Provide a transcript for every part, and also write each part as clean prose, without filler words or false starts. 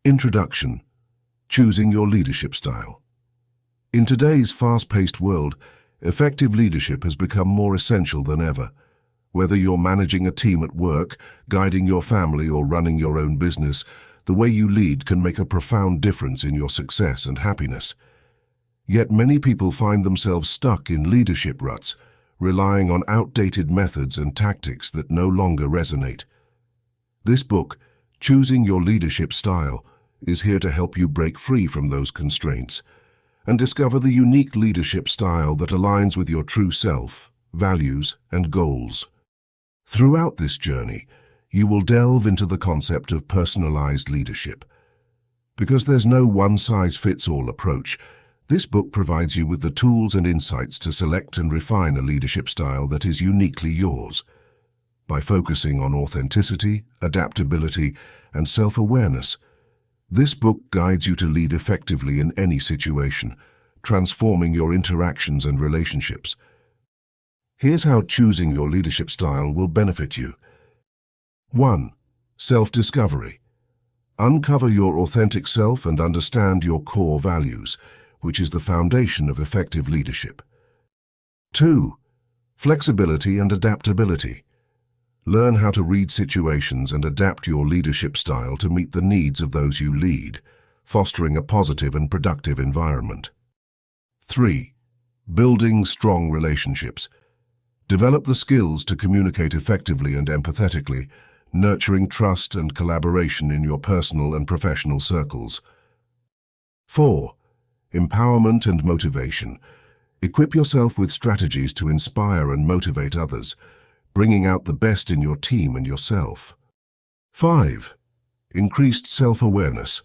Introduction: Choosing your leadership style. In today's fast-paced world, effective leadership has become more essential than ever. Whether you're managing a team at work, guiding your family, or running your own business, the way you lead can make a profound difference in your success and happiness. Yet many people find themselves stuck in leadership ruts, relying on outdated methods and tactics that no longer resonate. This book, Choosing Your Leadership Style, is here to help you break free from those constraints and discover the unique leadership style that aligns with your true self, values, and goals. Throughout this journey, you will delve into the concept of personalized leadership. Because there's no one-size-fits-all approach, this book provides you with the tools and insights to select and refine a leadership style that is uniquely yours. By focusing on authenticity, adaptability, and self-awareness, this book guides you to lead effectively in any situation, transforming your interactions and relationships. Here's how choosing your leadership style will benefit you. 1. Self-discovery. Uncover your authentic self and understand your core values, which is the foundation of effective leadership. 2. Flexibility and adaptability. Learn how to read situations and adapt your leadership style to meet the needs of those you lead, fostering a positive and productive environment. 3. Building strong relationships. Develop the skills to communicate effectively and empathetically, nurturing trust and collaboration in your personal and professional circles. 4. Empowerment and motivation. Equip yourself with strategies to inspire and motivate others, bringing out the best in your team and yourself. 5. Increased self-awareness.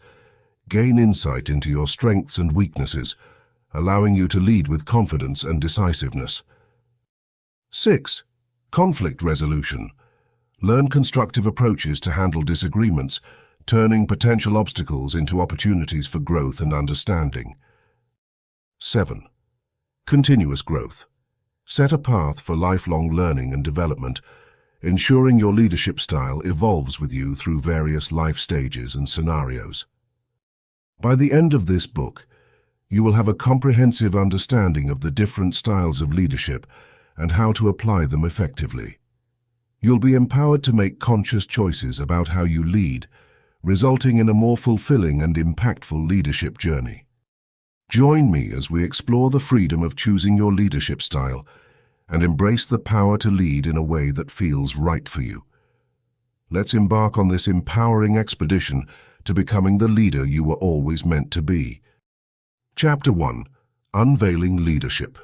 Gain insight into your strengths and weaknesses, allowing you to lead with confidence and decisiveness. 6. Conflict resolution. Learn constructive approaches to handle disagreements, turning potential obstacles into opportunities for growth and understanding. 7. Continuous growth. Set a path for lifelong learning and development, ensuring your leadership style evolves with you through various life stages and scenarios. By the end of this book, you will have a comprehensive understanding of the different styles of leadership and how to apply them effectively. You'll be empowered to make conscious choices about how you lead, resulting in a more fulfilling and impactful leadership journey. Join me as we explore the freedom of choosing your leadership style and embrace the power to lead in a way that feels right for you. Let's embark on this empowering expedition to becoming the leader you were always meant to be. Chapter 1. Unveiling Leadership.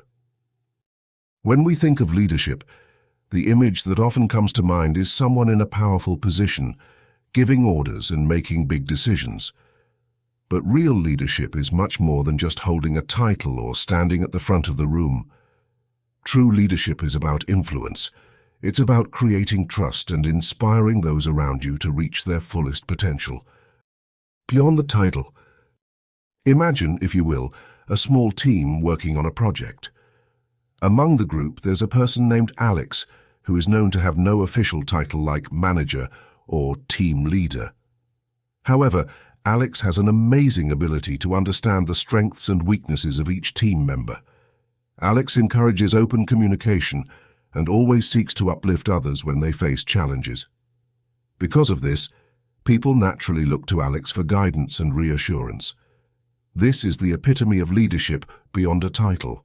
When we think of leadership, the image that often comes to mind is someone in a powerful position, giving orders and making big decisions. But real leadership is much more than just holding a title or standing at the front of the room. True leadership is about influence. It's about creating trust and inspiring those around you to reach their fullest potential. Beyond the title, imagine, if you will, a small team working on a project. Among the group, there's a person named Alex, who is known to have no official title like manager or team leader. However, Alex has an amazing ability to understand the strengths and weaknesses of each team member. Alex encourages open communication and always seeks to uplift others when they face challenges. Because of this, people naturally look to Alex for guidance and reassurance. This is the epitome of leadership beyond a title,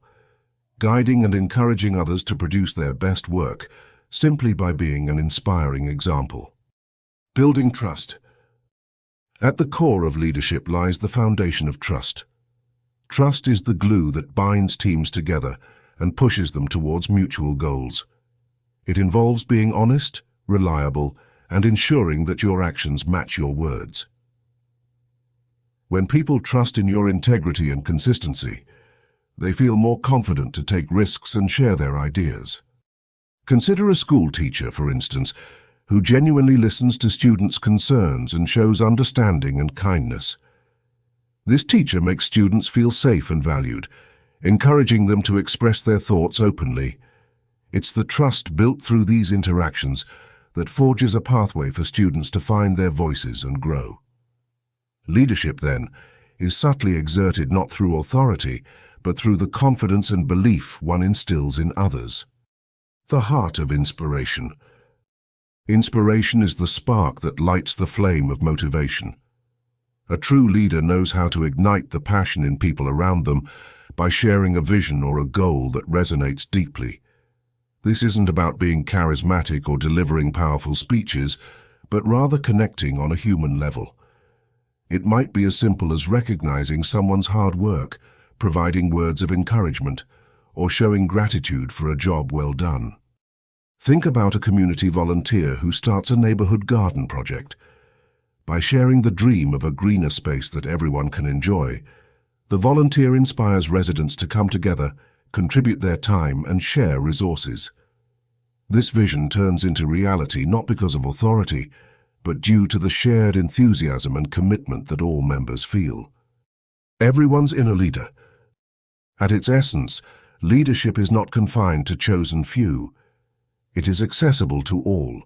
guiding and encouraging others to produce their best work simply by being an inspiring example. Building trust. At the core of leadership lies the foundation of trust. Trust is the glue that binds teams together and pushes them towards mutual goals. It involves being honest, reliable, and ensuring that your actions match your words. When people trust in your integrity and consistency, they feel more confident to take risks and share their ideas. Consider a school teacher, for instance, who genuinely listens to students' concerns and shows understanding and kindness. This teacher makes students feel safe and valued, encouraging them to express their thoughts openly. It's the trust built through these interactions that forges a pathway for students to find their voices and grow. Leadership, then, is subtly exerted not through authority, but through the confidence and belief one instills in others. The heart of inspiration. Inspiration is the spark that lights the flame of motivation. A true leader knows how to ignite the passion in people around them by sharing a vision or a goal that resonates deeply. This isn't about being charismatic or delivering powerful speeches, but rather connecting on a human level. It might be as simple as recognizing someone's hard work, providing words of encouragement, or showing gratitude for a job well done. Think about a community volunteer who starts a neighborhood garden project. By sharing the dream of a greener space that everyone can enjoy, the volunteer inspires residents to come together, contribute their time, and share resources. This vision turns into reality not because of authority, but due to the shared enthusiasm and commitment that all members feel. Everyone's inner leader. At its essence, leadership is not confined to chosen few. It is accessible to all.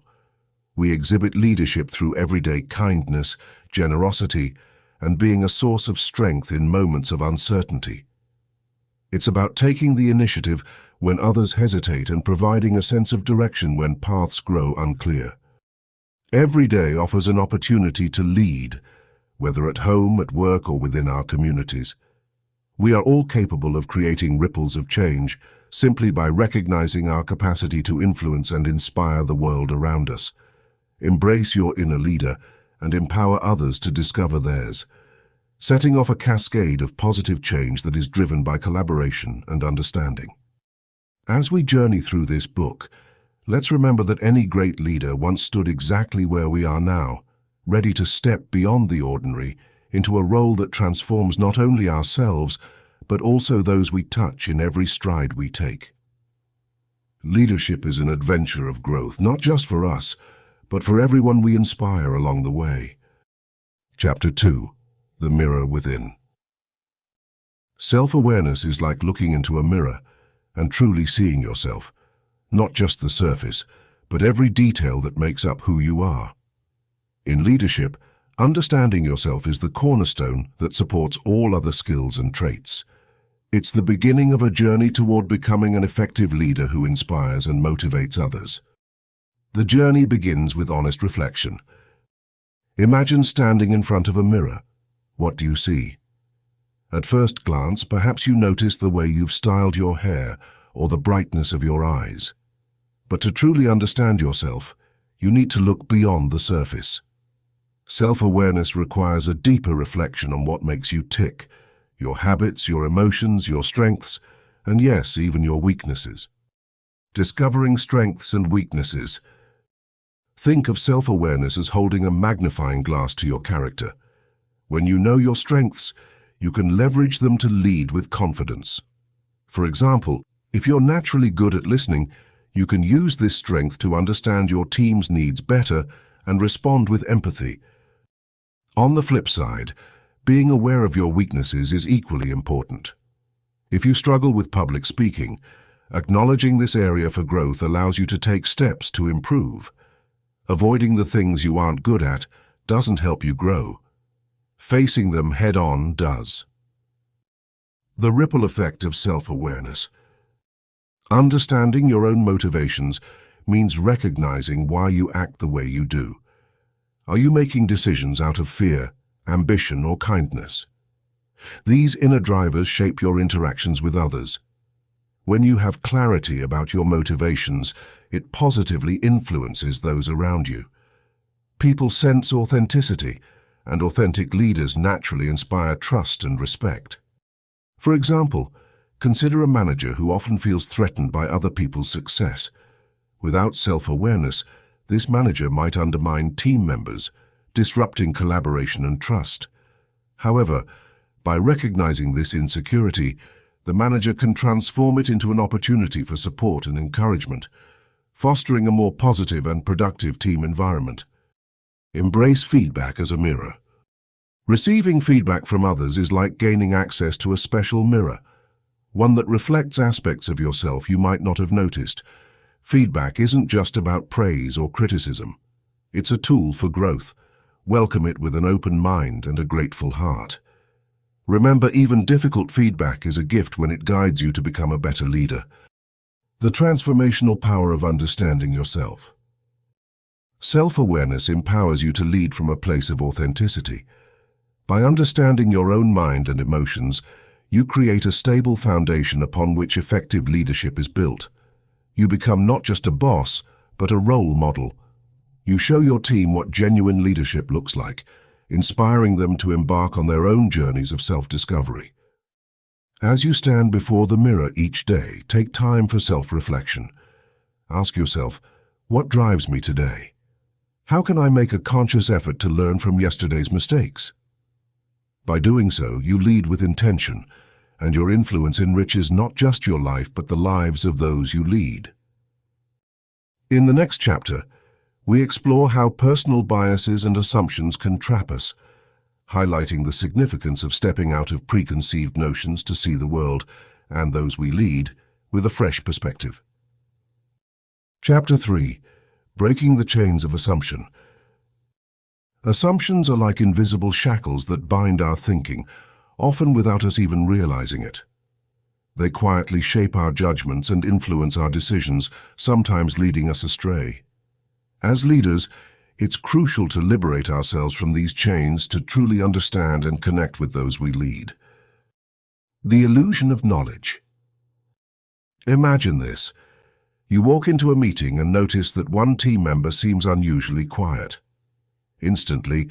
We exhibit leadership through everyday kindness, generosity, and being a source of strength in moments of uncertainty. It's about taking the initiative when others hesitate and providing a sense of direction when paths grow unclear. Every day offers an opportunity to lead, whether at home, at work, or within our communities. We are all capable of creating ripples of change simply by recognizing our capacity to influence and inspire the world around us. Embrace your inner leader and empower others to discover theirs, setting off a cascade of positive change that is driven by collaboration and understanding. As we journey through this book, let's remember that any great leader once stood exactly where we are now, ready to step beyond the ordinary into a role that transforms not only ourselves, but also those we touch in every stride we take. Leadership is an adventure of growth, not just for us, but for everyone we inspire along the way. Chapter 2. The Mirror Within. Self-awareness is like looking into a mirror and truly seeing yourself, not just the surface, but every detail that makes up who you are. In leadership, understanding yourself is the cornerstone that supports all other skills and traits. It's the beginning of a journey toward becoming an effective leader who inspires and motivates others. The journey begins with honest reflection. Imagine standing in front of a mirror. What do you see? At first glance, perhaps you notice the way you've styled your hair or the brightness of your eyes. But to truly understand yourself, you need to look beyond the surface. Self-awareness requires a deeper reflection on what makes you tick, your habits, your emotions, your strengths, and yes, even your weaknesses. Discovering strengths and weaknesses. Think of self-awareness as holding a magnifying glass to your character. When you know your strengths, you can leverage them to lead with confidence. For example, if you're naturally good at listening, you can use this strength to understand your team's needs better and respond with empathy. On the flip side, being aware of your weaknesses is equally important. If you struggle with public speaking, acknowledging this area for growth allows you to take steps to improve. Avoiding the things you aren't good at doesn't help you grow. Facing them head-on does. The ripple effect of self-awareness. Understanding your own motivations means recognizing why you act the way you do. Are you making decisions out of fear, ambition, or kindness? These inner drivers shape your interactions with others. When you have clarity about your motivations, it positively influences those around you. People sense authenticity, and authentic leaders naturally inspire trust and respect. For example, consider a manager who often feels threatened by other people's success. Without self-awareness, this manager might undermine team members, disrupting collaboration and trust. However, by recognizing this insecurity, the manager can transform it into an opportunity for support and encouragement, fostering a more positive and productive team environment. Embrace feedback as a mirror. Receiving feedback from others is like gaining access to a special mirror, one that reflects aspects of yourself you might not have noticed. Feedback isn't just about praise or criticism. It's a tool for growth, welcome it with an open mind and a grateful heart. Remember, even difficult feedback is a gift when it guides you to become a better leader. The transformational power of understanding yourself. Self-awareness empowers you to lead from a place of authenticity. By understanding your own mind and emotions, you create a stable foundation upon which effective leadership is built. You become not just a boss, but a role model. You show your team what genuine leadership looks like, inspiring them to embark on their own journeys of self-discovery. As you stand before the mirror each day, take time for self-reflection. Ask yourself, what drives me today? How can I make a conscious effort to learn from yesterday's mistakes? By doing so, you lead with intention, and your influence enriches not just your life but the lives of those you lead. In the next chapter, we explore how personal biases and assumptions can trap us, highlighting the significance of stepping out of preconceived notions to see the world, and those we lead, with a fresh perspective. Chapter 3. Breaking the chains of assumption. Assumptions are like invisible shackles that bind our thinking, often without us even realizing it. They quietly shape our judgments and influence our decisions, sometimes leading us astray. As leaders, it's crucial to liberate ourselves from these chains to truly understand and connect with those we lead. The illusion of knowledge. Imagine this. You walk into a meeting and notice that one team member seems unusually quiet. Instantly,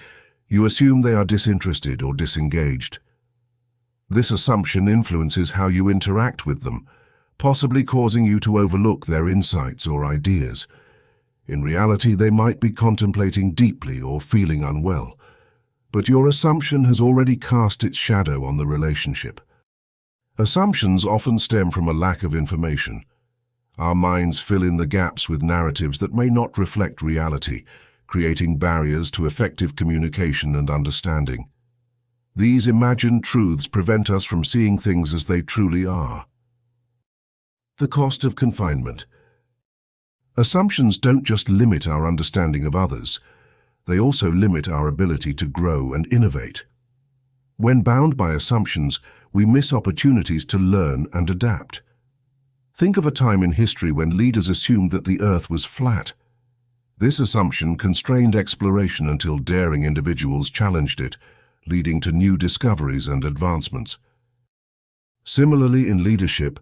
you assume they are disinterested or disengaged. This assumption influences how you interact with them, possibly causing you to overlook their insights or ideas. In reality, they might be contemplating deeply or feeling unwell, but your assumption has already cast its shadow on the relationship. Assumptions often stem from a lack of information. Our minds fill in the gaps with narratives that may not reflect reality, creating barriers to effective communication and understanding. These imagined truths prevent us from seeing things as they truly are. The cost of confinement. Assumptions don't just limit our understanding of others, they also limit our ability to grow and innovate. When bound by assumptions, we miss opportunities to learn and adapt. Think of a time in history when leaders assumed that the earth was flat. This assumption constrained exploration until daring individuals challenged it, leading to new discoveries and advancements. Similarly, in leadership,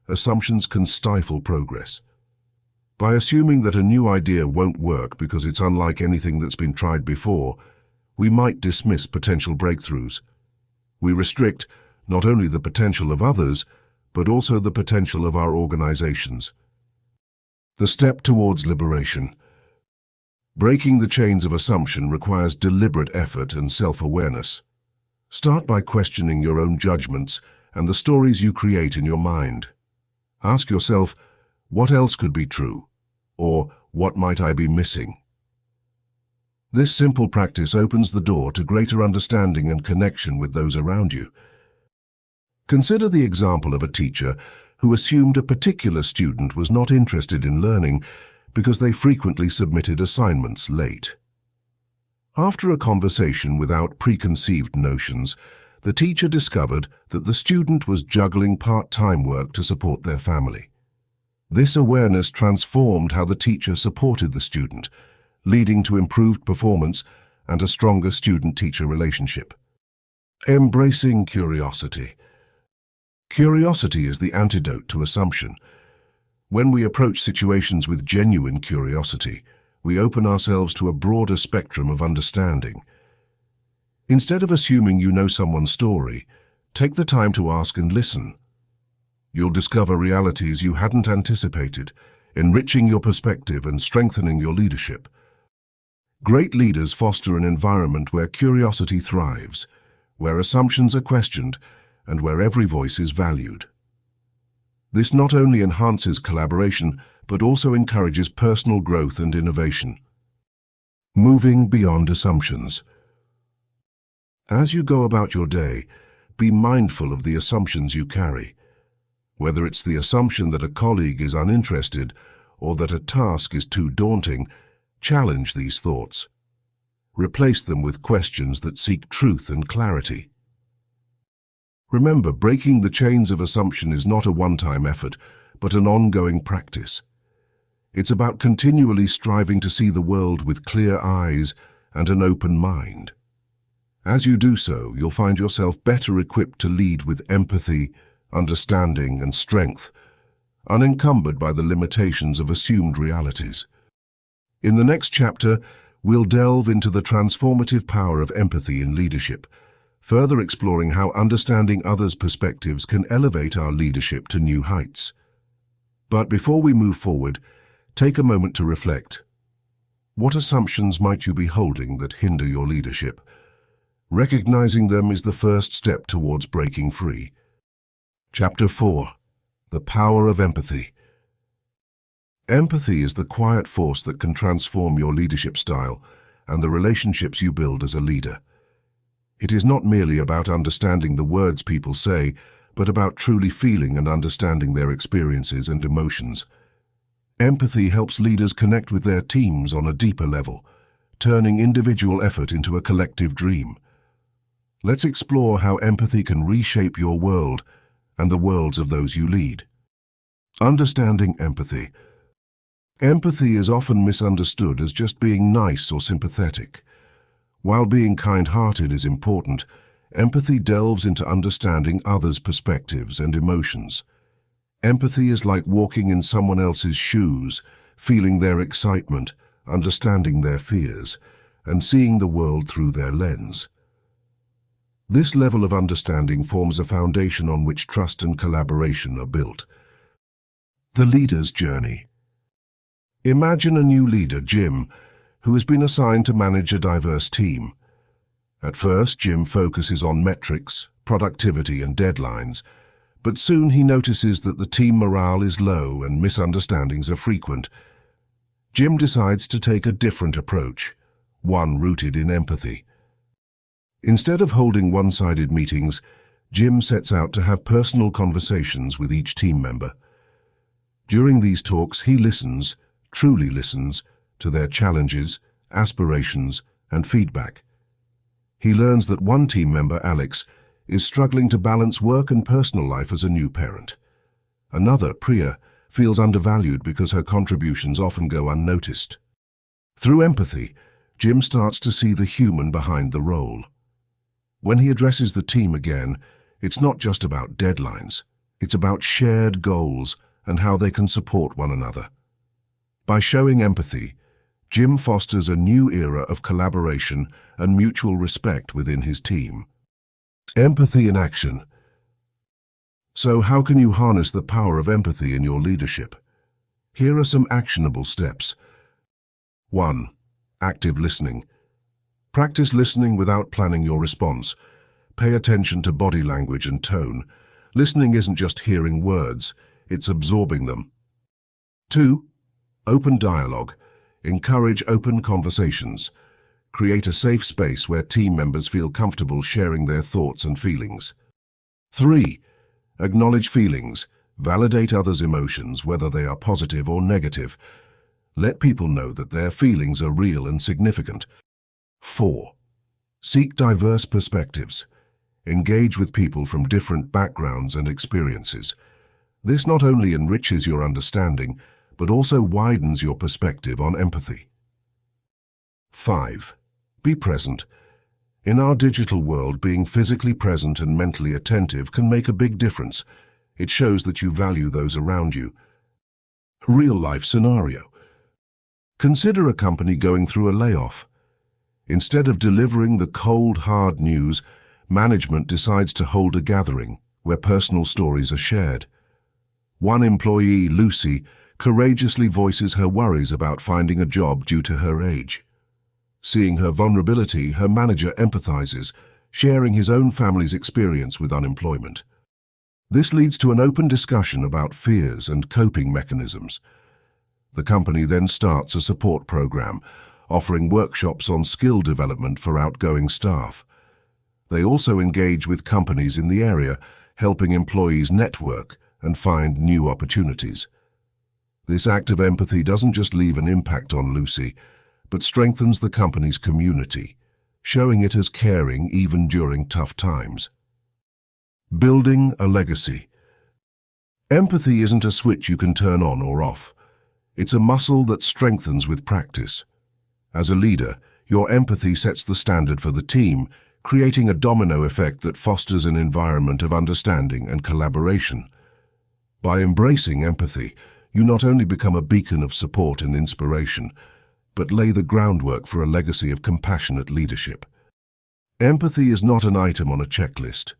assumptions can stifle progress. By assuming that a new idea won't work because it's unlike anything that's been tried before, we might dismiss potential breakthroughs. We restrict not only the potential of others, but also the potential of our organizations. The step towards liberation. Breaking the chains of assumption requires deliberate effort and self-awareness. Start by questioning your own judgments and the stories you create in your mind. Ask yourself, what else could be true? Or what might I be missing? This simple practice opens the door to greater understanding and connection with those around you. Consider the example of a teacher who assumed a particular student was not interested in learning because they frequently submitted assignments late. After a conversation without preconceived notions, the teacher discovered that the student was juggling part-time work to support their family. This awareness transformed how the teacher supported the student, leading to improved performance and a stronger student-teacher relationship. Embracing curiosity. Curiosity is the antidote to assumption. When we approach situations with genuine curiosity, we open ourselves to a broader spectrum of understanding. Instead of assuming you know someone's story, take the time to ask and listen. You'll discover realities you hadn't anticipated, enriching your perspective and strengthening your leadership. Great leaders foster an environment where curiosity thrives, where assumptions are questioned, and where every voice is valued. This not only enhances collaboration, but also encourages personal growth and innovation. Moving beyond assumptions. As you go about your day, be mindful of the assumptions you carry. Whether it's the assumption that a colleague is uninterested or that a task is too daunting, challenge these thoughts. Replace them with questions that seek truth and clarity. Remember, breaking the chains of assumption is not a one-time effort, but an ongoing practice. It's about continually striving to see the world with clear eyes and an open mind. As you do so, you'll find yourself better equipped to lead with empathy, understanding, and strength, unencumbered by the limitations of assumed realities. In the next chapter, we'll delve into the transformative power of empathy in leadership, further exploring how understanding others' perspectives can elevate our leadership to new heights. But before we move forward, take a moment to reflect. What assumptions might you be holding that hinder your leadership? Recognizing them is the first step towards breaking free. Chapter 4. The Power of Empathy. Empathy is the quiet force that can transform your leadership style and the relationships you build as a leader. It is not merely about understanding the words people say, but about truly feeling and understanding their experiences and emotions. Empathy helps leaders connect with their teams on a deeper level, turning individual effort into a collective dream. Let's explore how empathy can reshape your world and the worlds of those you lead. Understanding empathy. Empathy is often misunderstood as just being nice or sympathetic. While being kind-hearted is important, empathy delves into understanding others' perspectives and emotions. Empathy is like walking in someone else's shoes, feeling their excitement, understanding their fears, and seeing the world through their lens. This level of understanding forms a foundation on which trust and collaboration are built. The leader's journey. Imagine a new leader, Jim, who has been assigned to manage a diverse team. At first, Jim focuses on metrics, productivity, and deadlines, but soon he notices that the team morale is low and misunderstandings are frequent. Jim decides to take a different approach, one rooted in empathy. Instead of holding one-sided meetings, Jim sets out to have personal conversations with each team member. During these talks, he listens, truly listens, to their challenges, aspirations, and feedback. He learns that one team member, Alex, is struggling to balance work and personal life as a new parent. Another, Priya, feels undervalued because her contributions often go unnoticed. Through empathy, Jim starts to see the human behind the role. When he addresses the team again, it's not just about deadlines. It's about shared goals and how they can support one another. By showing empathy, Jim fosters a new era of collaboration and mutual respect within his team. Empathy in action. So how can you harness the power of empathy in your leadership? Here are some actionable steps. 1. Active listening. Practice listening without planning your response. Pay attention to body language and tone. Listening isn't just hearing words, it's absorbing them. 2. Open dialogue. Encourage open conversations. Create a safe space where team members feel comfortable sharing their thoughts and feelings. 3. Acknowledge feelings. Validate others' emotions, whether they are positive or negative. Let people know that their feelings are real and significant. 4. Seek diverse perspectives. Engage with people from different backgrounds and experiences. This not only enriches your understanding, but also widens your perspective on empathy. 5. Be present. In our digital world, being physically present and mentally attentive can make a big difference. It shows that you value those around you. Real-life scenario. Consider a company going through a layoff. Instead of delivering the cold, hard news, management decides to hold a gathering where personal stories are shared. One employee, Lucy, courageously voices her worries about finding a job due to her age. Seeing her vulnerability, her manager empathizes, sharing his own family's experience with unemployment. This leads to an open discussion about fears and coping mechanisms. The company then starts a support program, offering workshops on skill development for outgoing staff. They also engage with companies in the area, helping employees network and find new opportunities. This act of empathy doesn't just leave an impact on Lucy, but strengthens the company's community, showing it as caring even during tough times. Building a legacy. Empathy isn't a switch you can turn on or off. It's a muscle that strengthens with practice. As a leader, your empathy sets the standard for the team, creating a domino effect that fosters an environment of understanding and collaboration. By embracing empathy, you not only become a beacon of support and inspiration, but lay the groundwork for a legacy of compassionate leadership. Empathy is not an item on a checklist.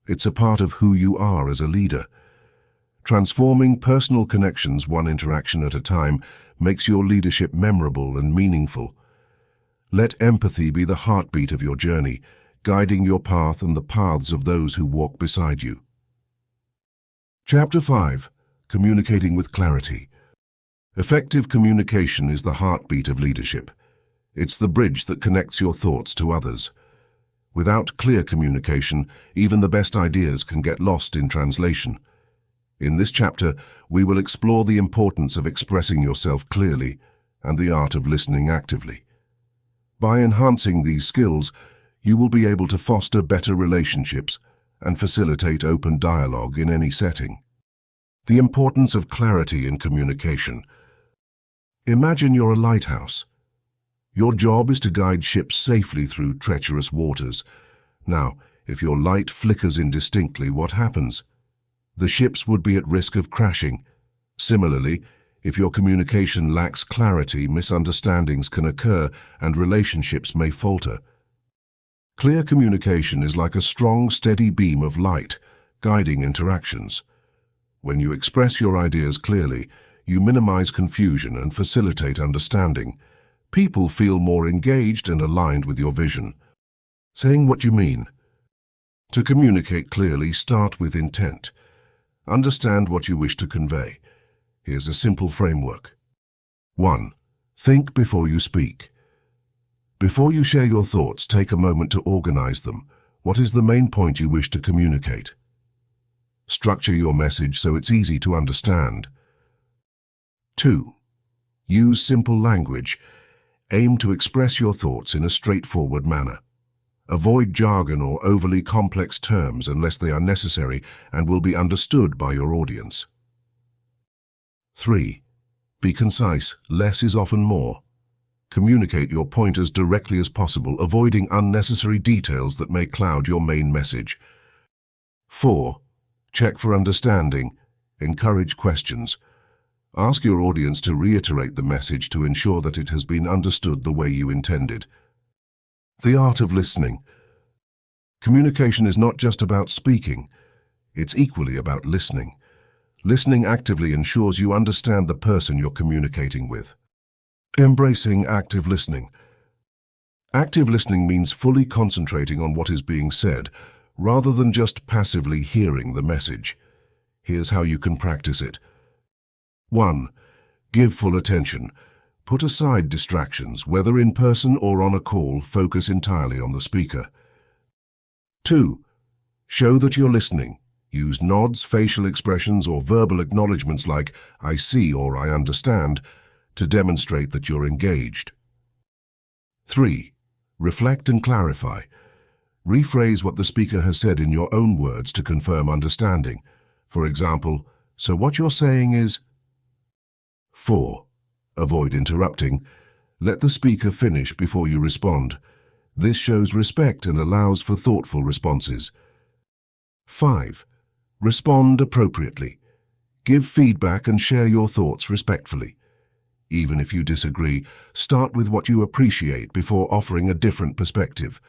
It's a part of who you are as a leader. Transforming personal connections one interaction at a time makes your leadership memorable and meaningful. Let empathy be the heartbeat of your journey, guiding your path and the paths of those who walk beside you. Chapter 5. Communicating with clarity. Effective communication is the heartbeat of leadership. It's the bridge that connects your thoughts to others. Without clear communication, even the best ideas can get lost in translation. In this chapter, we will explore the importance of expressing yourself clearly and the art of listening actively. By enhancing these skills, you will be able to foster better relationships and facilitate open dialogue in any setting. The importance of clarity in communication. Imagine you're a lighthouse. Your job is to guide ships safely through treacherous waters. Now, if your light flickers indistinctly, what happens? The ships would be at risk of crashing. Similarly, if your communication lacks clarity, misunderstandings can occur and relationships may falter. Clear communication is like a strong, steady beam of light, guiding interactions. When you express your ideas clearly, you minimize confusion and facilitate understanding. People feel more engaged and aligned with your vision. Saying what you mean. To communicate clearly, start with intent. Understand what you wish to convey. Here's a simple framework. 1. Think before you speak. Before you share your thoughts, take a moment to organize them. What is the main point you wish to communicate? Structure your message so it's easy to understand. 2. Use simple language. Aim to express your thoughts in a straightforward manner. Avoid jargon or overly complex terms unless they are necessary and will be understood by your audience. 3. Be concise. Less is often more. Communicate your point as directly as possible, avoiding unnecessary details that may cloud your main message. 4. Check for understanding. Encourage questions. Ask your audience to reiterate the message to ensure that it has been understood the way you intended. The art of listening. Communication is not just about speaking. It's equally about listening. Listening actively ensures you understand the person you're communicating with. Embracing active listening. Active listening means fully concentrating on what is being said, rather than just passively hearing the message. Here's how you can practice it. 1. Give full attention. Put aside distractions, whether in person or on a call, focus entirely on the speaker. 2. Show that you're listening. Use nods, facial expressions, or verbal acknowledgements like "I see" or "I understand" to demonstrate that you're engaged. 3. Reflect and clarify. Rephrase what the speaker has said in your own words to confirm understanding. For example, "So what you're saying is..." 4. Avoid interrupting. Let the speaker finish before you respond. This shows respect and allows for thoughtful responses. 5. Respond appropriately. Give feedback and share your thoughts respectfully. Even if you disagree, start with what you appreciate before offering a different perspective.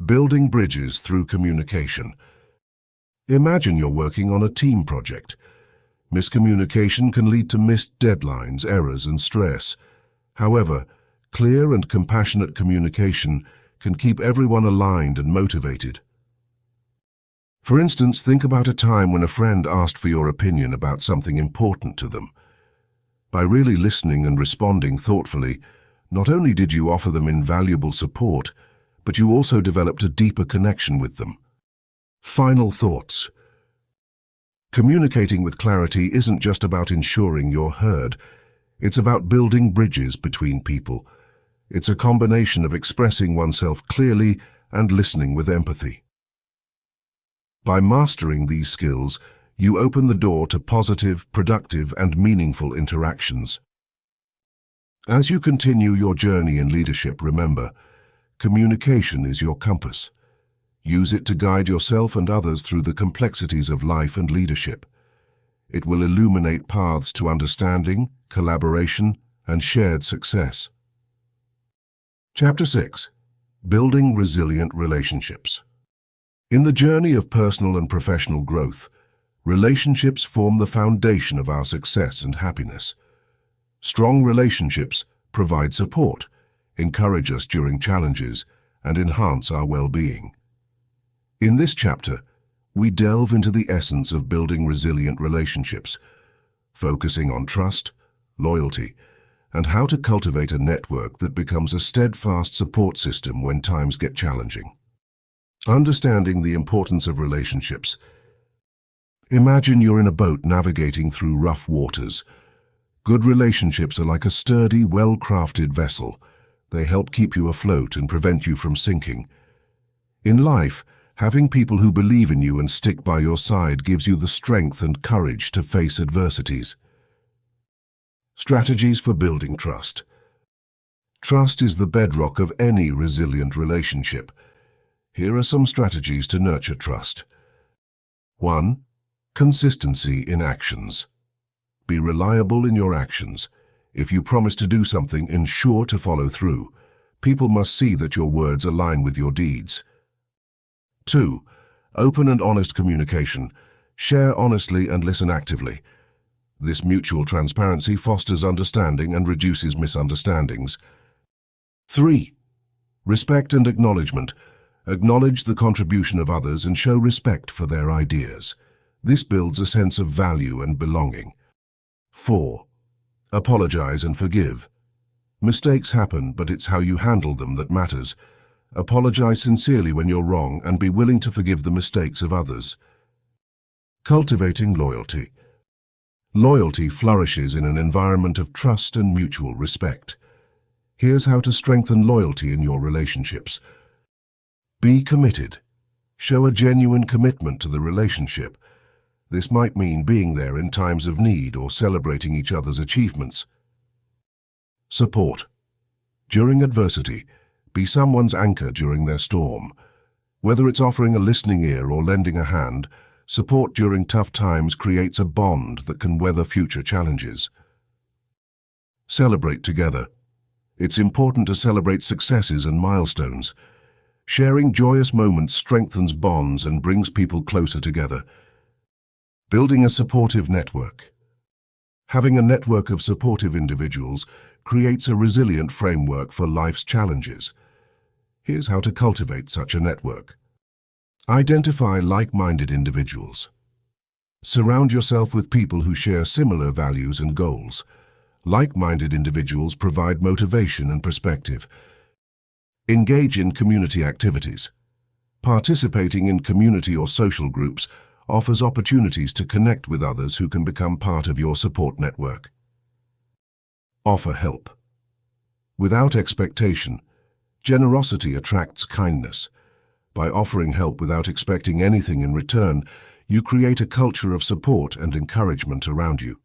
Building bridges through communication. Imagine you're working on a team project. Miscommunication can lead to missed deadlines, errors, and stress. However, clear and compassionate communication can keep everyone aligned and motivated. For instance, think about a time when a friend asked for your opinion about something important to them. By really listening and responding thoughtfully, not only did you offer them invaluable support, but you also developed a deeper connection with them. Final thoughts. Communicating with clarity isn't just about ensuring you're heard. It's about building bridges between people, It's a combination of expressing oneself clearly and listening with empathy. By mastering these skills, you open the door to positive, productive, and meaningful interactions. As you continue your journey in leadership, remember, communication is your compass. Use it to guide yourself and others through the complexities of life and leadership. It will illuminate paths to understanding, collaboration, and shared success. Chapter 6. Building Resilient Relationships. In the journey of personal and professional growth, relationships form the foundation of our success and happiness. Strong relationships provide support, encourage us during challenges, and enhance our well-being. In this chapter, we delve into the essence of building resilient relationships, focusing on trust, loyalty, and how to cultivate a network that becomes a steadfast support system when times get challenging. Understanding the importance of relationships. Imagine you're in a boat navigating through rough waters. Good relationships are like a sturdy, well-crafted vessel. They help keep you afloat and prevent you from sinking. In life, having people who believe in you and stick by your side gives you the strength and courage to face adversities. Strategies for building trust. Trust is the bedrock of any resilient relationship. Here are some strategies to nurture trust. 1. Consistency in actions. Be reliable in your actions. If you promise to do something, ensure to follow through. People must see that your words align with your deeds. 2. Open and honest communication. Share honestly and listen actively. This mutual transparency fosters understanding and reduces misunderstandings. 3. Respect and acknowledgement. Acknowledge the contribution of others and show respect for their ideas. This builds a sense of value and belonging. 4. Apologize and forgive. Mistakes happen, but it's how you handle them that matters. Apologize sincerely when you're wrong and be willing to forgive the mistakes of others. Cultivating loyalty. Loyalty flourishes in an environment of trust and mutual respect. Here's how to strengthen loyalty in your relationships. Be committed. Show a genuine commitment to the relationship. This might mean being there in times of need or celebrating each other's achievements. Support. During adversity, be someone's anchor during their storm. Whether it's offering a listening ear or lending a hand, support during tough times creates a bond that can weather future challenges. Celebrate together. It's important to celebrate successes and milestones. Sharing joyous moments strengthens bonds and brings people closer together. Building a supportive network. Having a network of supportive individuals creates a resilient framework for life's challenges. Here's how to cultivate such a network. Identify like-minded individuals. Surround yourself with people who share similar values and goals. Like-minded individuals provide motivation and perspective. Engage in community activities. Participating in community or social groups offers opportunities to connect with others who can become part of your support network. Offer help. Without expectation, generosity attracts kindness. By offering help without expecting anything in return, you create a culture of support and encouragement around you.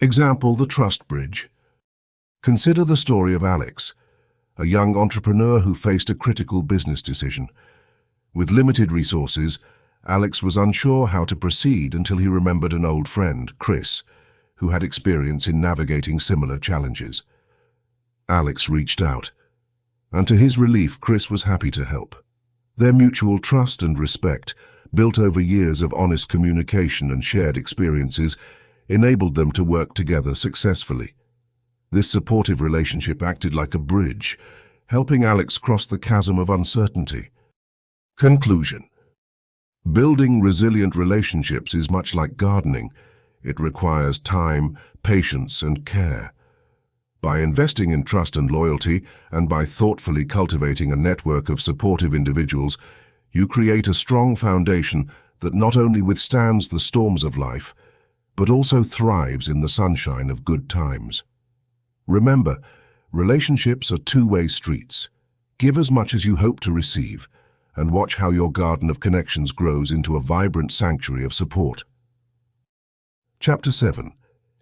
Example: the trust bridge. Consider the story of Alex, a young entrepreneur who faced a critical business decision. With limited resources, Alex was unsure how to proceed until he remembered an old friend, Chris, who had experience in navigating similar challenges. Alex reached out, and to his relief, Chris was happy to help. Their mutual trust and respect, built over years of honest communication and shared experiences, enabled them to work together successfully. This supportive relationship acted like a bridge, helping Alex cross the chasm of uncertainty. Conclusion. Building resilient relationships is much like gardening. It requires time, patience, and care. By investing in trust and loyalty, and by thoughtfully cultivating a network of supportive individuals, you create a strong foundation that not only withstands the storms of life, but also thrives in the sunshine of good times. Remember, Relationships are two-way streets. Give as much as you hope to receive, and watch how your garden of connections grows into a vibrant sanctuary of support. Chapter 7.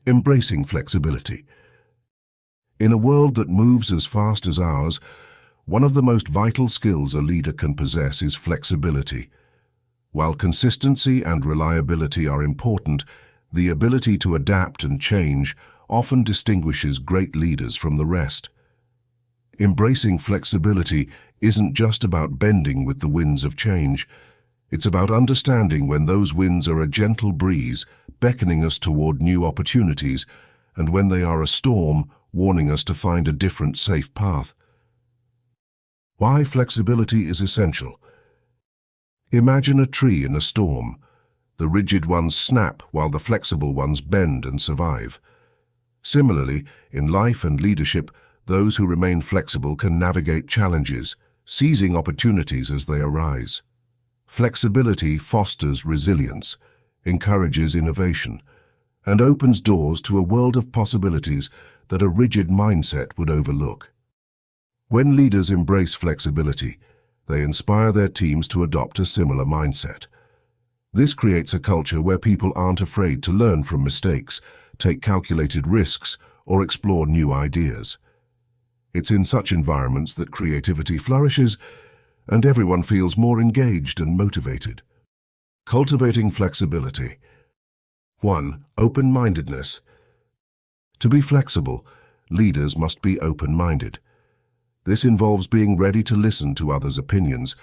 Embracing Flexibility. In a world that moves as fast as ours, one of the most vital skills a leader can possess is flexibility. While consistency and reliability are important, the ability to adapt and change often distinguishes great leaders from the rest. Embracing flexibility isn't just about bending with the winds of change. It's about understanding when those winds are a gentle breeze, beckoning us toward new opportunities, and when they are a storm, warning us to find a different, safe path. Why flexibility is essential. Imagine a tree in a storm. The rigid ones snap while the flexible ones bend and survive. Similarly, in life and leadership, those who remain flexible can navigate challenges, seizing opportunities as they arise. Flexibility fosters resilience, encourages innovation, and opens doors to a world of possibilities that a rigid mindset would overlook. When leaders embrace flexibility, they inspire their teams to adopt a similar mindset. This creates a culture where people aren't afraid to learn from mistakes, take calculated risks, or explore new ideas. It's in such environments that creativity flourishes and everyone feels more engaged and motivated. Cultivating flexibility. 1. Open-mindedness. To be flexible, leaders must be open-minded. This involves being ready to listen to others' opinions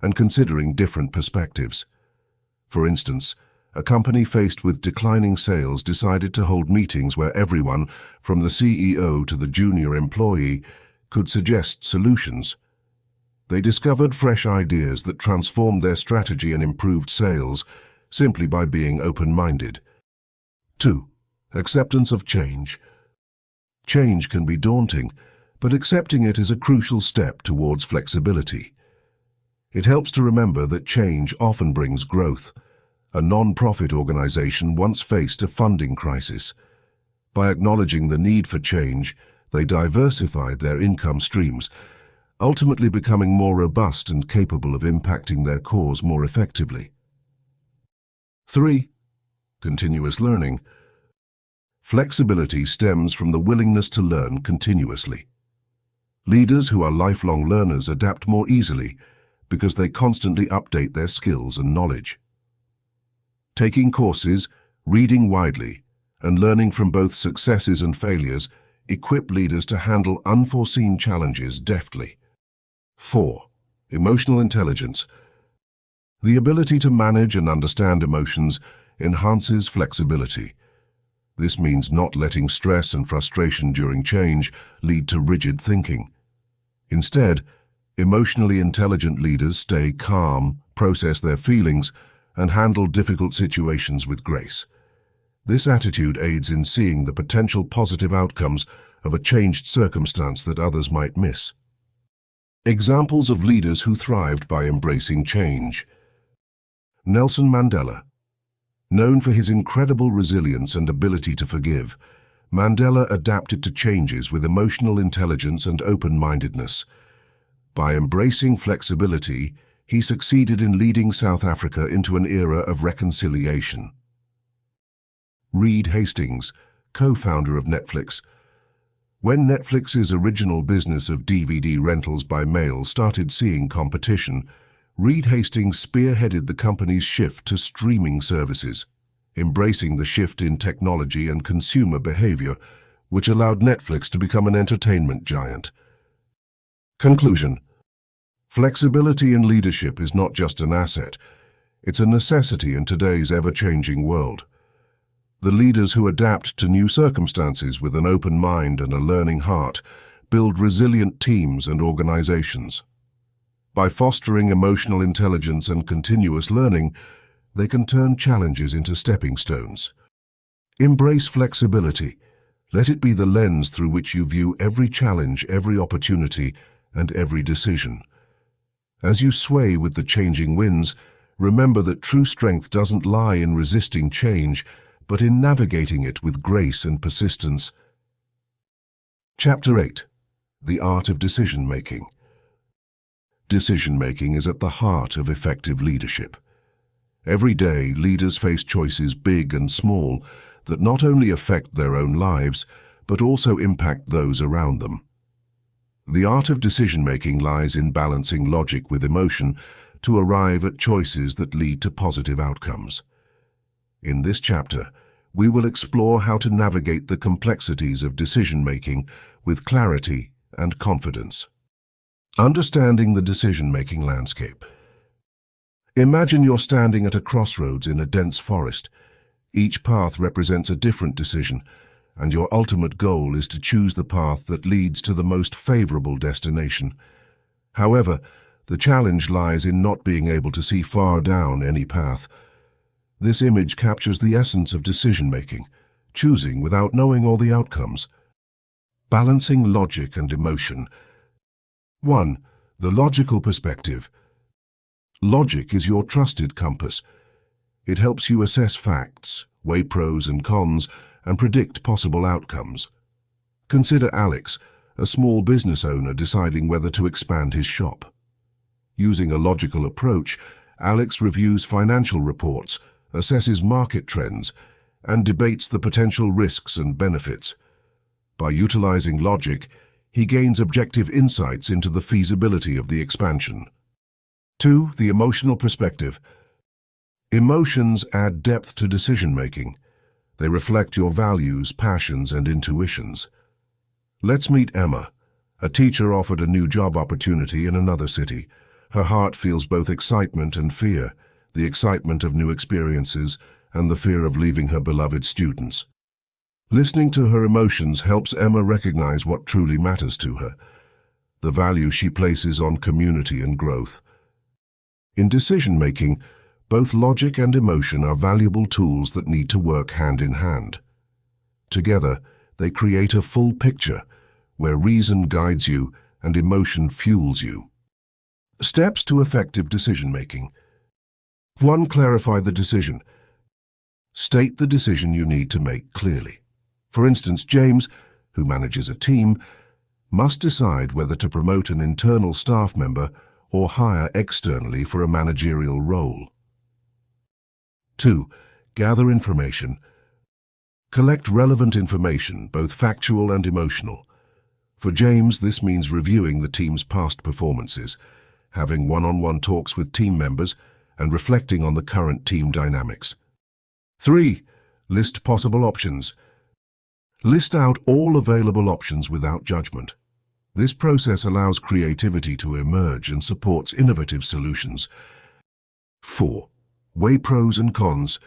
and considering different perspectives. For instance, a company faced with declining sales decided to hold meetings where everyone, from the CEO to the junior employee, could suggest solutions. They discovered fresh ideas that transformed their strategy and improved sales simply by being open-minded. 2. Acceptance of change. Change can be daunting, but accepting it is a crucial step towards flexibility. It helps to remember that change often brings growth. A non-profit organization once faced a funding crisis. By acknowledging the need for change, they diversified their income streams, ultimately becoming more robust and capable of impacting their cause more effectively. 3. Continuous learning. Flexibility stems from the willingness to learn continuously. Leaders who are lifelong learners adapt more easily because they constantly update their skills and knowledge. Taking courses, reading widely, and learning from both successes and failures equip leaders to handle unforeseen challenges deftly. 4. Emotional intelligence. The ability to manage and understand emotions enhances flexibility. This means not letting stress and frustration during change lead to rigid thinking. Instead, emotionally intelligent leaders stay calm, process their feelings, and handle difficult situations with grace. This attitude aids in seeing the potential positive outcomes of a changed circumstance that others might miss. Examples of leaders who thrived by embracing change. Nelson Mandela. Known for his incredible resilience and ability to forgive, Mandela adapted to changes with emotional intelligence and open-mindedness. By embracing flexibility, he succeeded in leading South Africa into an era of reconciliation. Reed Hastings, co-founder of Netflix. When Netflix's original business of DVD rentals by mail started seeing competition, Reed Hastings spearheaded the company's shift to streaming services, embracing the shift in technology and consumer behavior, which allowed Netflix to become an entertainment giant. Conclusion. Flexibility in leadership is not just an asset, it's a necessity in today's ever-changing world. The leaders who adapt to new circumstances with an open mind and a learning heart build resilient teams and organizations. By fostering emotional intelligence and continuous learning, they can turn challenges into stepping stones. Embrace flexibility. Let it be the lens through which you view every challenge, every opportunity, and every decision. As you sway with the changing winds, remember that true strength doesn't lie in resisting change, but in navigating it with grace and persistence. Chapter 8. The art of decision-making. Decision-making is at the heart of effective leadership. Every day, leaders face choices big and small that not only affect their own lives, but also impact those around them. The art of decision-making lies in balancing logic with emotion to arrive at choices that lead to positive outcomes. In this chapter, we will explore how to navigate the complexities of decision-making with clarity and confidence. Understanding the decision-making landscape. Imagine you're standing at a crossroads in a dense forest. Each path represents a different decision, and your ultimate goal is to choose the path that leads to the most favorable destination. However, the challenge lies in not being able to see far down any path. This image captures the essence of decision-making, choosing without knowing all the outcomes. Balancing logic and emotion. 1. The logical perspective. Logic is your trusted compass. It helps you assess facts, weigh pros and cons, and predict possible outcomes. Consider Alex, a small business owner deciding whether to expand his shop. Using a logical approach, Alex reviews financial reports, assesses market trends, and debates the potential risks and benefits. By utilizing logic, he gains objective insights into the feasibility of the expansion. 2. The emotional perspective. Emotions add depth to decision-making. They reflect your values, passions, and intuitions. Let's meet Emma, a teacher offered a new job opportunity in another city. Her heart feels both excitement and fear, the excitement of new experiences and the fear of leaving her beloved students. Listening to her emotions helps Emma recognize what truly matters to her, the value she places on community and growth. In decision-making, both logic and emotion are valuable tools that need to work hand in hand. Together, they create a full picture where reason guides you and emotion fuels you. Steps to effective decision-making. 1. Clarify the decision. State the decision you need to make clearly. For instance, James, who manages a team, must decide whether to promote an internal staff member or hire externally for a managerial role. 2. Gather information. Collect relevant information, both factual and emotional. For James, this means reviewing the team's past performances, having one-on-one talks with team members, and reflecting on the current team dynamics. 3. List possible options. List out all available options without judgment. This process allows creativity to emerge and supports innovative solutions. 4. Weigh pros and cons.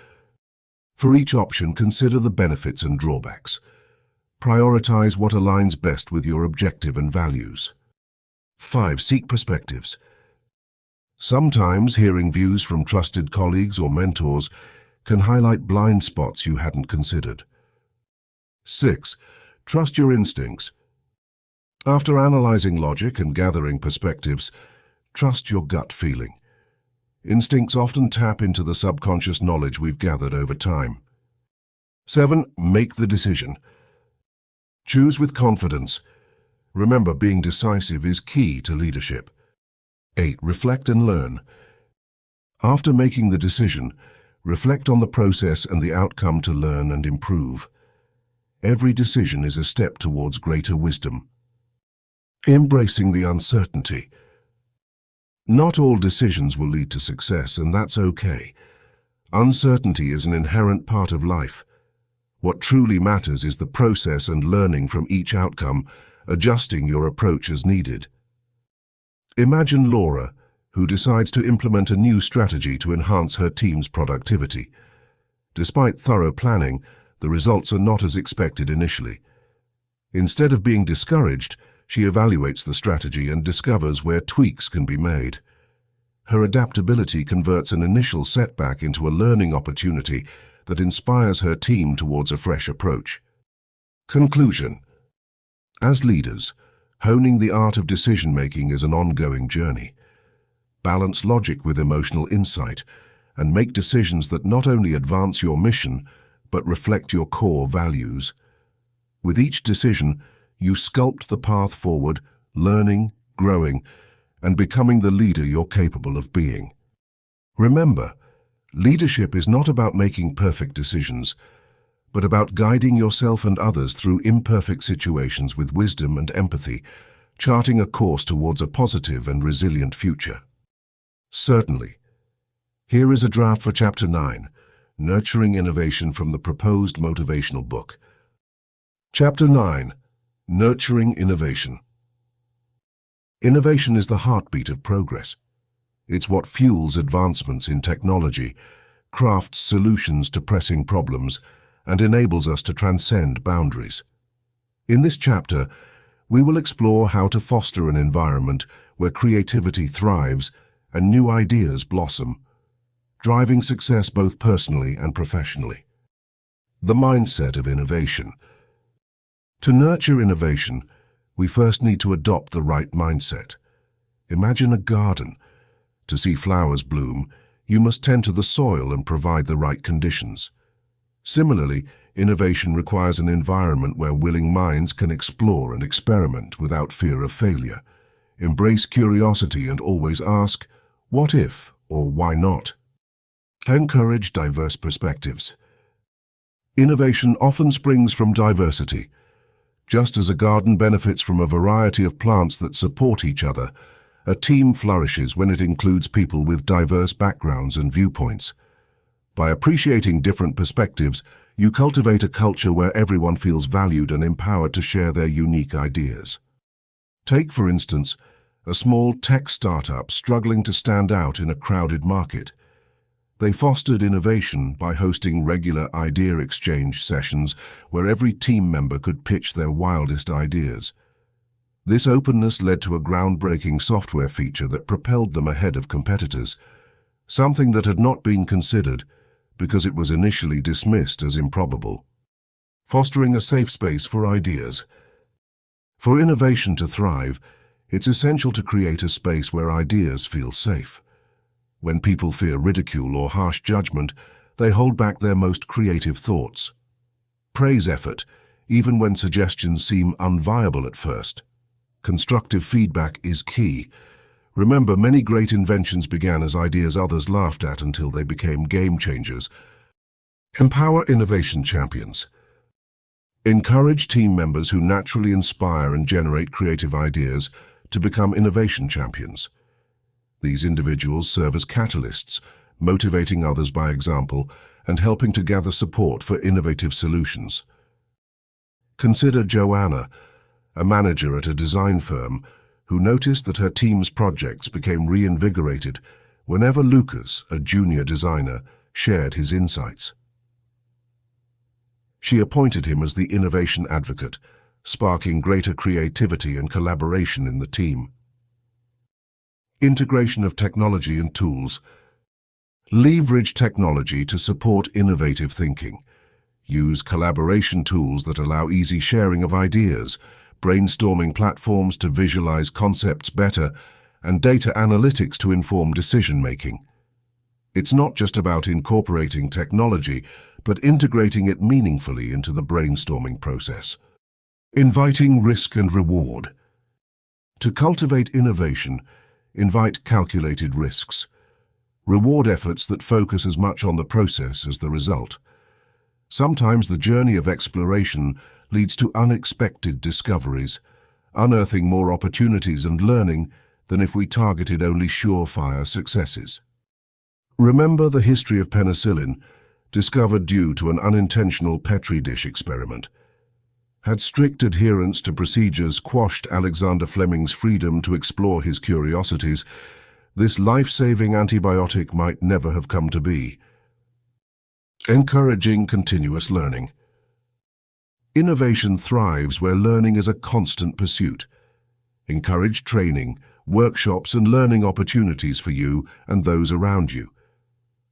For each option, consider the benefits and drawbacks. Prioritize what aligns best with your objective and values. 5. Seek perspectives. Sometimes hearing views from trusted colleagues or mentors can highlight blind spots you hadn't considered. 6. Trust your instincts. After analyzing logic and gathering perspectives, trust your gut feeling. Instincts often tap into the subconscious knowledge we've gathered over time. 7. Make the decision. Choose with confidence. Remember, being decisive is key to leadership. 8. Reflect and learn. After making the decision, reflect on the process and the outcome to learn and improve. Every decision is a step towards greater wisdom. Embracing the uncertainty. Not all decisions will lead to success, and that's okay. Uncertainty is an inherent part of life. What truly matters is the process and learning from each outcome, adjusting your approach as needed. Imagine Laura, who decides to implement a new strategy to enhance her team's productivity. Despite thorough planning, the results are not as expected initially. Instead of being discouraged, she evaluates the strategy and discovers where tweaks can be made. Her adaptability converts an initial setback into a learning opportunity that inspires her team towards a fresh approach. Conclusion. As leaders, honing the art of decision-making is an ongoing journey. Balance logic with emotional insight and make decisions that not only advance your mission, but reflect your core values. With each decision, You sculpt the path forward, learning, growing, and becoming the leader you're capable of being. Remember, leadership is not about making perfect decisions, but about guiding yourself and others through imperfect situations with wisdom and empathy, charting a course towards a positive and resilient future. Certainly. Here is a draft for Chapter 9, Nurturing Innovation from the proposed motivational book. Chapter 9, Nurturing Innovation. Innovation is the heartbeat of progress. It's what fuels advancements in technology, crafts solutions to pressing problems, and enables us to transcend boundaries. In this chapter, we will explore how to foster an environment where creativity thrives and new ideas blossom, driving success both personally and professionally. The mindset of innovation. To nurture innovation, we first need to adopt the right mindset. Imagine a garden. To see flowers bloom, you must tend to the soil and provide the right conditions. Similarly, innovation requires an environment where willing minds can explore and experiment without fear of failure. Embrace curiosity and always ask, what if or why not? Encourage diverse perspectives. Innovation often springs from diversity. Just as a garden benefits from a variety of plants that support each other, a team flourishes when it includes people with diverse backgrounds and viewpoints. By appreciating different perspectives, you cultivate a culture where everyone feels valued and empowered to share their unique ideas. Take, for instance, a small tech startup struggling to stand out in a crowded market. They fostered innovation by hosting regular idea exchange sessions where every team member could pitch their wildest ideas. This openness led to a groundbreaking software feature that propelled them ahead of competitors, something that had not been considered because it was initially dismissed as improbable. Fostering a safe space for ideas. For innovation to thrive, it's essential to create a space where ideas feel safe. When people fear ridicule or harsh judgment, they hold back their most creative thoughts. Praise effort, even when suggestions seem unviable at first. Constructive feedback is key. Remember, many great inventions began as ideas others laughed at until they became game changers. Empower innovation champions. Encourage team members who naturally inspire and generate creative ideas to become innovation champions. These individuals serve as catalysts, motivating others by example and helping to gather support for innovative solutions. Consider Joanna, a manager at a design firm, who noticed that her team's projects became reinvigorated whenever Lucas, a junior designer, shared his insights. She appointed him as the innovation advocate, sparking greater creativity and collaboration in the team. Integration of technology and tools. Leverage technology to support innovative thinking. Use collaboration tools that allow easy sharing of ideas, brainstorming platforms to visualize concepts better, and data analytics to inform decision-making. It's not just about incorporating technology, but integrating it meaningfully into the brainstorming process. Inviting risk and reward. To cultivate innovation, invite calculated risks. Reward efforts that focus as much on the process as the result. Sometimes the journey of exploration leads to unexpected discoveries, unearthing more opportunities and learning than if we targeted only surefire successes. Remember the history of penicillin, discovered due to an unintentional Petri dish experiment. Had strict adherence to procedures quashed Alexander Fleming's freedom to explore his curiosities, this life-saving antibiotic might never have come to be. Encouraging continuous learning. Innovation thrives where learning is a constant pursuit. Encourage training, workshops, and learning opportunities for you and those around you.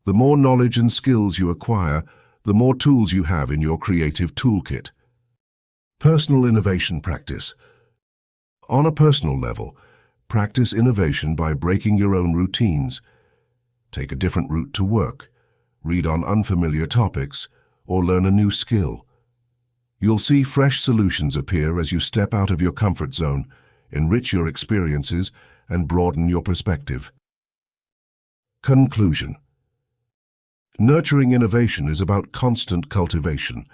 The more knowledge and skills you acquire, the more tools you have in your creative toolkit. Personal innovation practice. On a personal level, practice innovation by breaking your own routines. Take a different route to work, read on unfamiliar topics, or learn a new skill. You'll see fresh solutions appear as you step out of your comfort zone, enrich your experiences, and broaden your perspective. Conclusion. Nurturing innovation is about constant cultivation,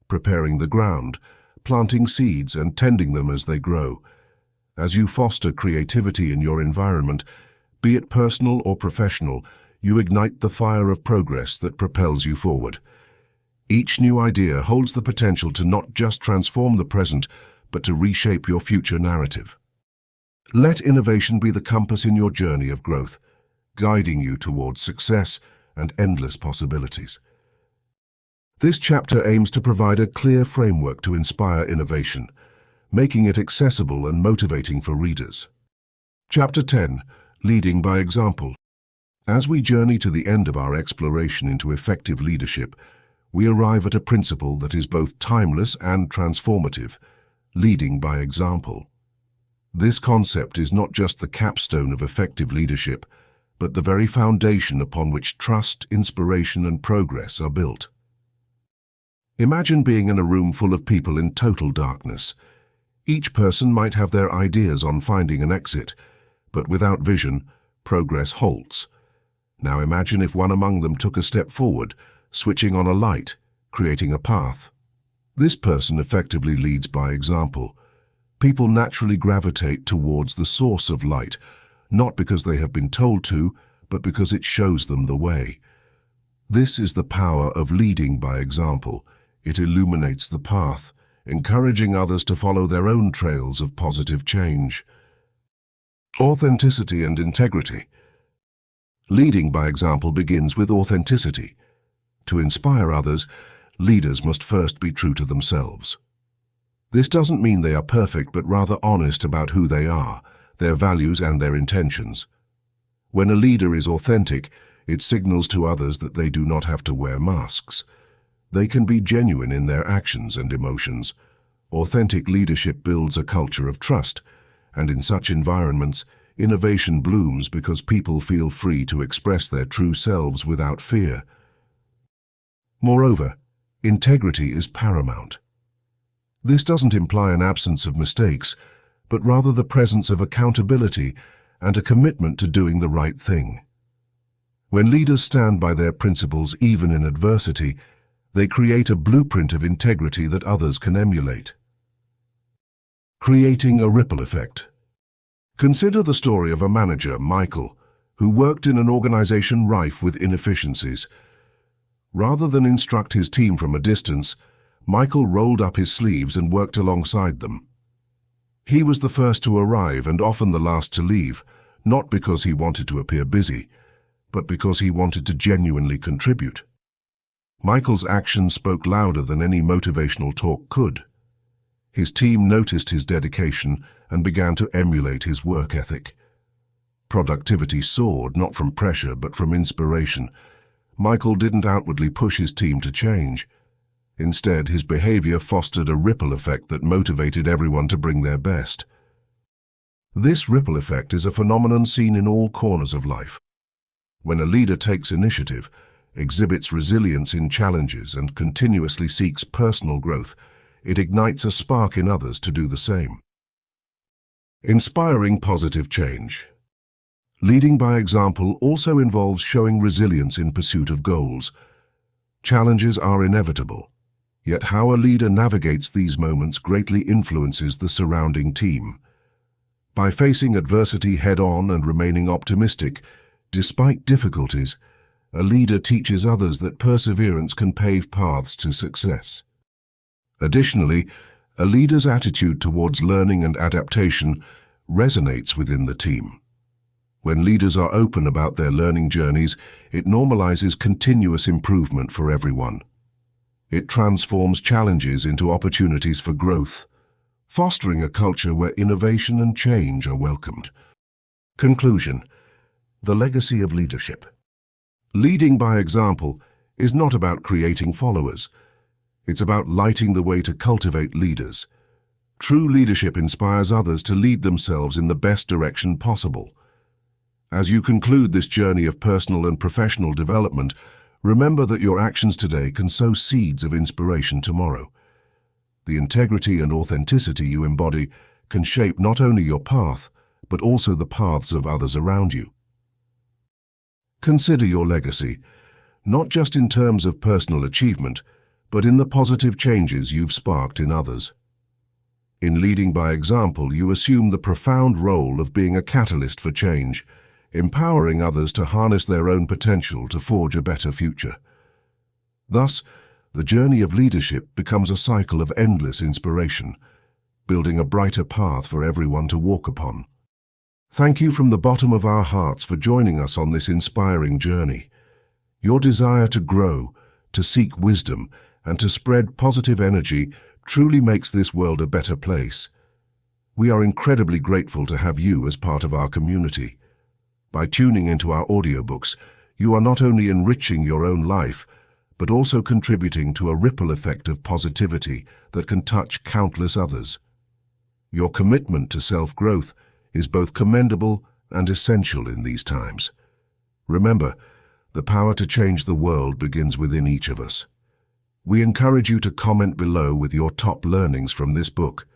preparing the ground, planting seeds, and tending them as they grow. As you foster creativity in your environment, be it personal or professional, you ignite the fire of progress that propels you forward. Each new idea holds the potential to not just transform the present, but to reshape your future narrative. Let innovation be the compass in your journey of growth, guiding you towards success and endless possibilities. This chapter aims to provide a clear framework to inspire innovation, making it accessible and motivating for readers. Chapter 10. Leading by Example. As we journey to the end of our exploration into effective leadership, we arrive at a principle that is both timeless and transformative: leading by example. This concept is not just the capstone of effective leadership, but the very foundation upon which trust, inspiration, and progress are built. Imagine being in a room full of people in total darkness. Each person might have their ideas on finding an exit, but without vision, progress halts. Now imagine if one among them took a step forward, switching on a light, creating a path. This person effectively leads by example. People naturally gravitate towards the source of light, not because they have been told to, but because it shows them the way. This is the power of leading by example. It illuminates the path, encouraging others to follow their own trails of positive change. Authenticity and integrity. Leading by example begins with authenticity. To inspire others, leaders must first be true to themselves. This doesn't mean they are perfect, but rather honest about who they are, their values and their intentions. When a leader is authentic, it signals to others that they do not have to wear masks. They can be genuine in their actions and emotions. Authentic leadership builds a culture of trust, and in such environments, innovation blooms because people feel free to express their true selves without fear. Moreover, integrity is paramount. This doesn't imply an absence of mistakes, but rather the presence of accountability and a commitment to doing the right thing. When leaders stand by their principles even in adversity, they create a blueprint of integrity that others can emulate. Creating a ripple effect. Consider the story of a manager, Michael, who worked in an organization rife with inefficiencies. Rather than instruct his team from a distance, Michael rolled up his sleeves and worked alongside them. He was the first to arrive and often the last to leave, not because he wanted to appear busy, but because he wanted to genuinely contribute. Michael's actions spoke louder than any motivational talk could. His team noticed his dedication and began to emulate his work ethic. Productivity soared, not from pressure but from inspiration. Michael didn't outwardly push his team to change. Instead, his behavior fostered a ripple effect that motivated everyone to bring their best. This ripple effect is a phenomenon seen in all corners of life. When a leader takes initiative, exhibits resilience in challenges, and continuously seeks personal growth, it ignites a spark in others to do the same. Inspiring positive change. Leading by example also involves showing resilience in pursuit of goals. Challenges are inevitable, yet how a leader navigates these moments greatly influences the surrounding team. By facing adversity head-on and remaining optimistic, despite difficulties, a leader teaches others that perseverance can pave paths to success. Additionally, a leader's attitude towards learning and adaptation resonates within the team. When leaders are open about their learning journeys, it normalizes continuous improvement for everyone. It transforms challenges into opportunities for growth, fostering a culture where innovation and change are welcomed. Conclusion: the legacy of leadership. Leading by example is not about creating followers. It's about lighting the way to cultivate leaders. True leadership inspires others to lead themselves in the best direction possible. As you conclude this journey of personal and professional development, remember that your actions today can sow seeds of inspiration tomorrow. The integrity and authenticity you embody can shape not only your path, but also the paths of others around you. Consider your legacy, not just in terms of personal achievement, but in the positive changes you've sparked in others. In leading by example, you assume the profound role of being a catalyst for change, empowering others to harness their own potential to forge a better future. Thus, the journey of leadership becomes a cycle of endless inspiration, building a brighter path for everyone to walk upon. Thank you from the bottom of our hearts for joining us on this inspiring journey. Your desire to grow, to seek wisdom, and to spread positive energy truly makes this world a better place. We are incredibly grateful to have you as part of our community. By tuning into our audiobooks, you are not only enriching your own life, but also contributing to a ripple effect of positivity that can touch countless others. Your commitment to self-growth is both commendable and essential in these times. Remember, the power to change the world begins within each of us. We encourage you to comment below with your top learnings from this book.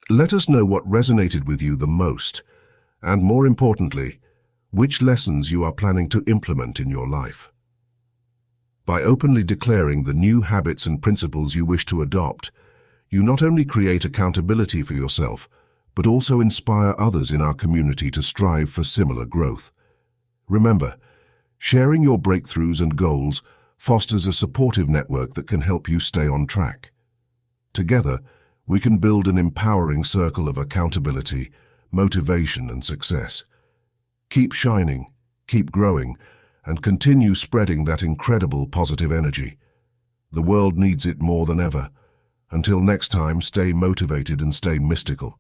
Let us know what resonated with you the most, and more importantly, which lessons you are planning to implement in your life. By openly declaring the new habits and principles you wish to adopt, you not only create accountability for yourself, but also inspire others in our community to strive for similar growth. Remember, sharing your breakthroughs and goals fosters a supportive network that can help you stay on track. Together, we can build an empowering circle of accountability, motivation, and success. Keep shining, keep growing, and continue spreading that incredible positive energy. The world needs it more than ever. Until next time, stay motivated and stay mystical.